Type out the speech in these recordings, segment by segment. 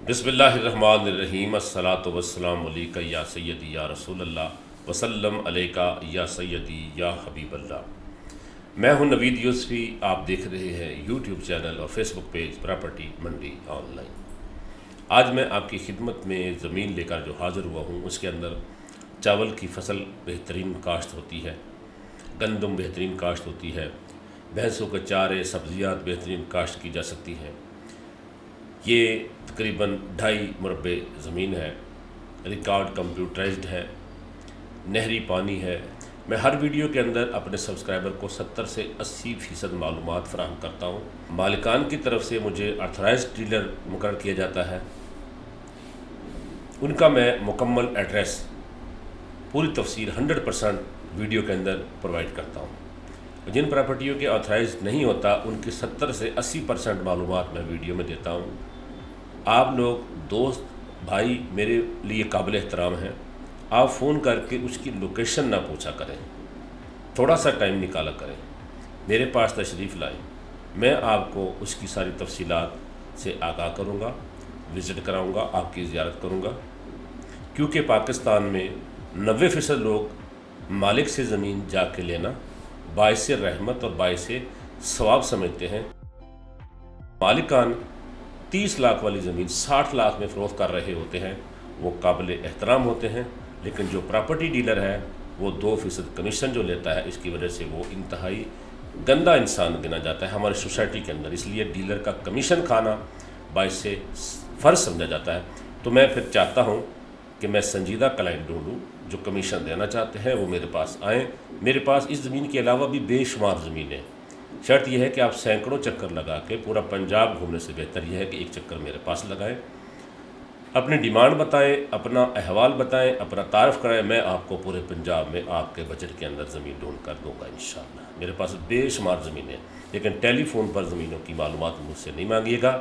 बिस्मिल्लाहिर्रहमानिर्रहीम अस्सलातु वस्सलामु अलैका या सय्यदी या रसूलल्लाह वसल्लम अलैका या सय्यदी या हबीबल्लाह। मैं हूं नवीद यूसुफी। आप देख रहे हैं यूट्यूब चैनल और फेसबुक पेज प्रॉपर्टी मंडी ऑनलाइन। आज मैं आपकी खिदमत में ज़मीन लेकर जो हाज़िर हुआ हूं, उसके अंदर चावल की फसल बेहतरीन काश्त होती है, गंदम बेहतरीन काश्त होती है, भैंसों के चारे सब्जियात बेहतरीन काश्त की जा सकती हैं। ये तकरीबन 2.5 मुरब्बे ज़मीन है, रिकॉर्ड कंप्यूटराइज्ड है, नहरी पानी है। मैं हर वीडियो के अंदर अपने सब्सक्राइबर को 70 से 80% मालूमात फ़राहम करता हूँ। मालिकान की तरफ से मुझे ऑथराइज्ड डीलर मुकर्रर किया जाता है, उनका मैं मुकम्मल एड्रेस पूरी तफसील 100% वीडियो के अंदर प्रोवाइड करता हूँ। जिन प्रॉपर्टियों के ऑथराइज्ड नहीं होता, उनकी 70 से 80% मालूमात मैं वीडियो में देता हूँ। आप लोग दोस्त भाई मेरे लिए काबिल एहतराम हैं। आप फ़ोन करके उसकी लोकेशन ना पूछा करें, थोड़ा सा टाइम निकाला करें, मेरे पास तशरीफ़ लाएं। मैं आपको उसकी सारी तफसीलात से आगाह करूँगा, विज़िट कराऊँगा, आपकी ज़ियारत करूँगा। क्योंकि पाकिस्तान में 90% लोग मालिक से ज़मीन जाके लेना बाइसे रहमत और बाइसे सवाब समझते हैं। मालिकान 30 लाख वाली ज़मीन 60 लाख में फ़रोख्त कर रहे होते हैं, वो काबिल एहतराम होते हैं। लेकिन जो प्रॉपर्टी डीलर है वो 2% कमीशन जो लेता है, इसकी वजह से वो इंतहाई गंदा इंसान गिना जाता है हमारी सोसाइटी के अंदर। इसलिए डीलर का कमीशन खाना बाइसे फ़र्ज समझा जाता है। तो मैं फिर चाहता हूँ कि मैं संजीदा क्लाइंट ढूंढूँ जो कमीशन देना चाहते हैं, वो मेरे पास आएँ। मेरे पास इस ज़मीन के अलावा भी बेशुमार ज़मीनें हैं। शर्त यह है कि आप सैकड़ों चक्कर लगा के पूरा पंजाब घूमने से बेहतर यह है कि एक चक्कर मेरे पास लगाएं, अपनी डिमांड बताएं, अपना अहवाल बताएं, अपना तारफ़ कराएं। मैं आपको पूरे पंजाब में आपके बजट के अंदर ज़मीन ढूंढ कर दूँगा इंशाअल्लाह। मेरे पास बेशुमार ज़मीनें हैं, लेकिन टेलीफोन पर ज़मीनों की मालूमात मुझसे नहीं मांगिएगा।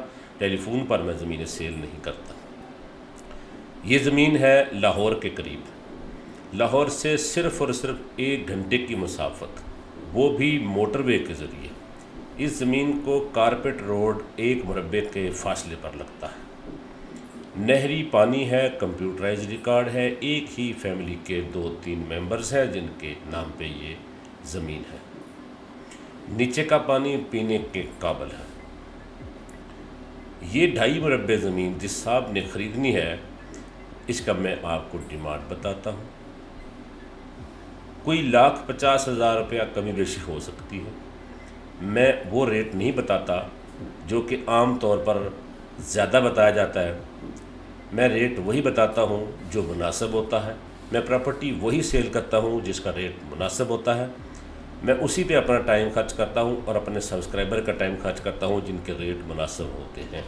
टेलीफोन पर मैं ज़मीनें सेल नहीं करता। ये ज़मीन है लाहौर के करीब, लाहौर से सिर्फ़ और सिर्फ 1 घंटे की मुसाफत, वो भी मोटरवे के ज़रिए। इस ज़मीन को कारपेट रोड 1 मुरब्बे के फासले पर लगता है। नहरी पानी है, कंप्यूटराइज रिकॉर्ड है। एक ही फैमिली के 2-3 मेंबर्स हैं जिनके नाम पे ये ज़मीन है। नीचे का पानी पीने के काबिल है। ये 2.5 मुरब्बे ज़मीन जिस साहब ने ख़रीदनी है, इसका मैं आपको डिमांड बताता हूँ। कोई 1,50,000 रुपया कमी बेशी हो सकती है। मैं वो रेट नहीं बताता जो कि आम तौर पर ज़्यादा बताया जाता है। मैं रेट वही बताता हूँ जो मुनासिब होता है। मैं प्रॉपर्टी वही सेल करता हूँ जिसका रेट मुनासिब होता है। मैं उसी पे अपना टाइम खर्च करता हूँ और अपने सब्सक्राइबर का टाइम खर्च करता हूँ जिनके रेट मुनासिब होते हैं।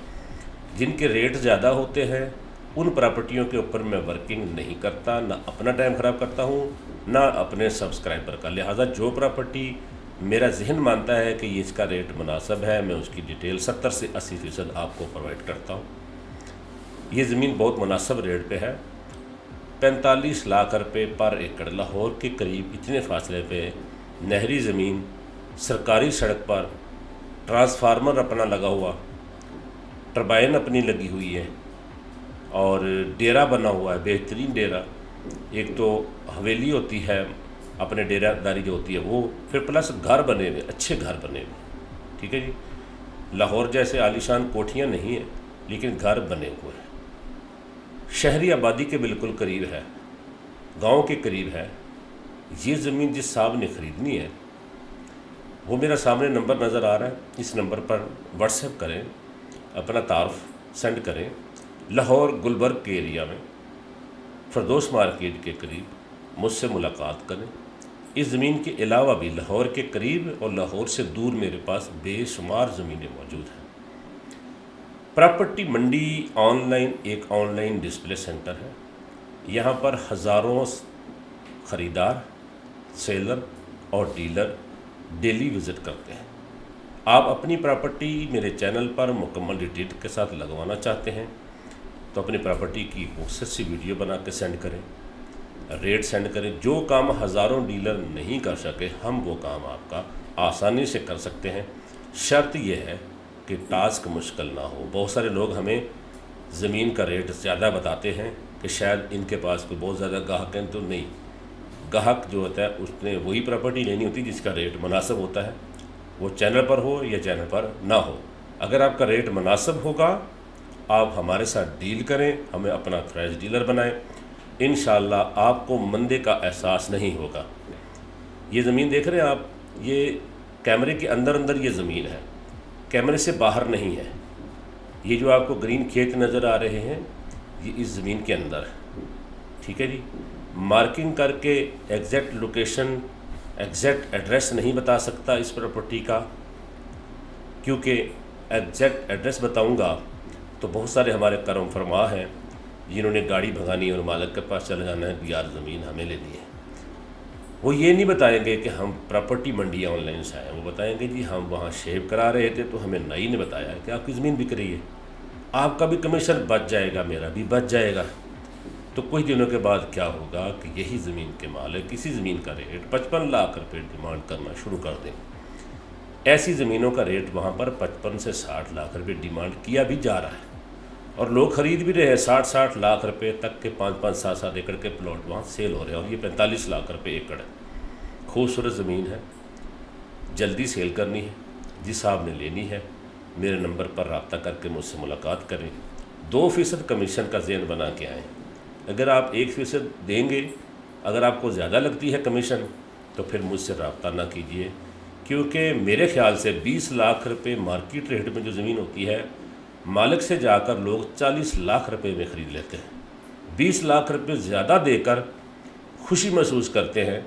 जिनके रेट ज़्यादा होते हैं उन प्रॉपर्टियों के ऊपर मैं वर्किंग नहीं करता, ना अपना टाइम ख़राब करता हूँ, ना अपने सब्सक्राइबर का। लिहाजा जो प्रॉपर्टी मेरा जहन मानता है कि ये इसका रेट मुनासिब है, मैं उसकी डिटेल 70 से 80% आपको प्रोवाइड करता हूँ। ये ज़मीन बहुत मुनासिब रेट पे है, 45 लाख रुपए पर एकड़। लाहौर के करीब इतने फासले पे नहरी ज़मीन, सरकारी सड़क पर, ट्रांसफार्मर अपना लगा हुआ, टरबाइन अपनी लगी हुई है और डेरा बना हुआ है, बेहतरीन डेरा। एक तो हवेली होती है, अपने डेरादारी जो होती है वो, फिर प्लस घर बने हुए, अच्छे घर बने हुए। ठीक है जी, लाहौर जैसे आलीशान कोठियाँ नहीं हैं, लेकिन घर बने हुए हैं। शहरी आबादी के बिल्कुल करीब है, गांव के करीब है। ये ज़मीन जिस साहब ने ख़रीदनी है, वो मेरा सामने नंबर नज़र आ रहा है, इस नंबर पर व्हाट्सएप करें, अपना तारफ़ सेंड करें। लाहौर गुलबर्ग के एरिया में फरदोस मार्केट के करीब मुझसे मुलाकात करें। इस ज़मीन के अलावा भी लाहौर के करीब और लाहौर से दूर मेरे पास बेशुमार ज़मीनें मौजूद हैं। प्रॉपर्टी मंडी ऑनलाइन एक ऑनलाइन डिस्प्ले सेंटर है। यहाँ पर हज़ारों ख़रीदार, सेलर और डीलर डेली विज़िट करते हैं। आप अपनी प्रॉपर्टी मेरे चैनल पर मुकम्मल डिटेल के साथ लगवाना चाहते हैं तो अपनी प्रॉपर्टी की खूबसूरत सी वीडियो बना के सेंड करें, रेट सेंड करें। जो काम हज़ारों डीलर नहीं कर सके, हम वो काम आपका आसानी से कर सकते हैं। शर्त यह है कि टास्क मुश्किल ना हो। बहुत सारे लोग हमें ज़मीन का रेट ज़्यादा बताते हैं कि शायद इनके पास कोई बहुत ज़्यादा ग्राहक हैं, तो नहीं, ग्राहक जो होता है उसने वही प्रॉपर्टी लेनी होती है जिसका रेट मुनासिब होता है, वो चैनल पर हो या चैनल पर ना हो। अगर आपका रेट मुनासिब होगा, आप हमारे साथ डील करें, हमें अपना ऑथराइज्ड डीलर बनाएं, इंशाअल्लाह आपको मंदे का एहसास नहीं होगा। ये ज़मीन देख रहे हैं आप, ये कैमरे के अंदर ये ज़मीन है, कैमरे से बाहर नहीं है। ये जो आपको ग्रीन खेत नज़र आ रहे हैं, ये इस ज़मीन के अंदर है, ठीक है जी। मार्किंग करके एग्जैक्ट लोकेशन, एग्जैक्ट एड्रेस नहीं बता सकता इस प्रॉपर्टी का, क्योंकि एग्जैक्ट एड्रेस बताऊंगा तो बहुत सारे हमारे करम फरमा हैं जिन्होंने गाड़ी भगानी और मालिक के पास चले जाना है, यार ज़मीन हमें लेनी है। वो ये नहीं बताएंगे कि हम प्रॉपर्टी मंडी ऑनलाइन से आए, वो बताएंगे जी हम वहाँ शेव करा रहे थे तो हमें नई ने बताया कि आपकी ज़मीन बिक रही है, आपका भी कमीशन बच जाएगा, मेरा भी बच जाएगा। तो कुछ दिनों के बाद क्या होगा कि यही ज़मीन के मालिक इसी ज़मीन का रेट 55 लाख रुपए डिमांड करना शुरू कर दें। ऐसी ज़मीनों का रेट वहाँ पर 55 से 60 लाख रुपए डिमांड किया भी जा रहा है और लोग ख़रीद भी रहे हैं। 60-60 लाख रुपए तक के 5-5, 7-7 एकड़ के प्लॉट वहाँ सेल हो रहे हैं और ये 45 लाख रुपए एकड़ है। खूबसूरत ज़मीन है, जल्दी सेल करनी है, जिस आपने लेनी है मेरे नंबर पर रब्ता करके मुझसे मुलाकात करें। 2% कमीशन का ज़हन बना के आएँ। अगर आप 1% देंगे, अगर आपको ज़्यादा लगती है कमीशन, तो फिर मुझसे रब्ता ना कीजिए, क्योंकि मेरे ख्याल से 20 लाख रुपए मार्केट रेट में जो ज़मीन होती है, मालिक से जाकर लोग 40 लाख रुपए में ख़रीद लेते हैं। 20 लाख रुपए ज़्यादा देकर खुशी महसूस करते हैं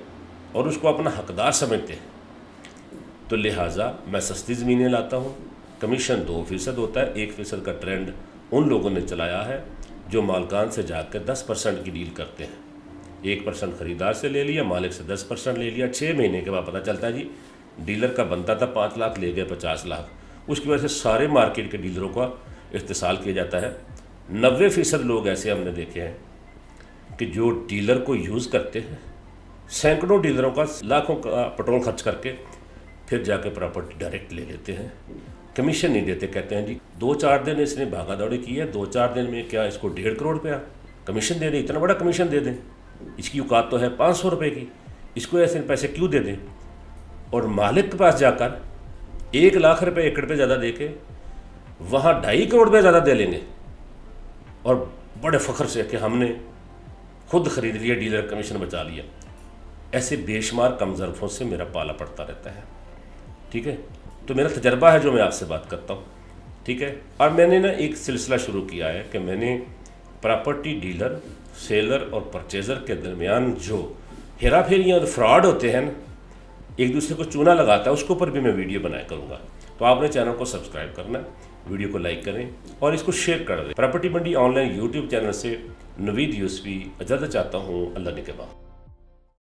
और उसको अपना हकदार समझते हैं। तो लिहाजा मैं सस्ती ज़मीनें लाता हूँ, कमीशन 2% होता है। 1% का ट्रेंड उन लोगों ने चलाया है जो मालकान से जाकर 10% की डील करते हैं। 1% ख़रीदार से ले लिया, मालिक से 10% ले लिया। 6 महीने के बाद पता चलता है जी डीलर का बनता था 5 लाख, ले गए 50 लाख। उसकी वजह से सारे मार्केट के डीलरों का इस्तेसाल किया जाता है। 90% लोग ऐसे हमने देखे हैं कि जो डीलर को यूज़ करते हैं, सैकड़ों डीलरों का लाखों का पेट्रोल खर्च करके फिर जाके प्रॉपर्टी डायरेक्ट ले लेते हैं, कमीशन नहीं देते। कहते हैं जी 2-4 दिन इसने भागा दौड़ी की है, 2-4 दिन में क्या इसको 1.5 करोड़ रुपया कमीशन दे दें, इतना बड़ा कमीशन दे दें, इसकी औकात तो है 500 रुपये की, इसको ऐसे पैसे क्यों दे दें। और मालिक के पास जाकर 1 लाख रुपए एकड़ पे ज़्यादा दे के वहाँ 2.5 करोड़ रुपये ज़्यादा दे लेंगे और बड़े फ़ख्र से कि हमने खुद ख़रीद लिया, डीलर कमीशन बचा लिया। ऐसे बेशुमार कमज़रफ़ों से मेरा पाला पड़ता रहता है, ठीक है। तो मेरा तजर्बा है जो मैं आपसे बात करता हूँ, ठीक है। और मैंने ना एक सिलसिला शुरू किया है कि मैंने प्रॉपर्टी डीलर, सेलर और परचेज़र के दरमियान जो हेरा फेरियाँ और फ्रॉड होते हैं ना, एक दूसरे को चूना लगाता है, उसके ऊपर भी मैं वीडियो बनाया करूँगा। तो आपने चैनल को सब्सक्राइब करना, वीडियो को लाइक करें और इसको शेयर कर दें। प्रॉपर्टी मंडी ऑनलाइन यूट्यूब चैनल से नवीद यूसुफी इजाज़त चाहता हूँ। अल्लाह ने के बाद।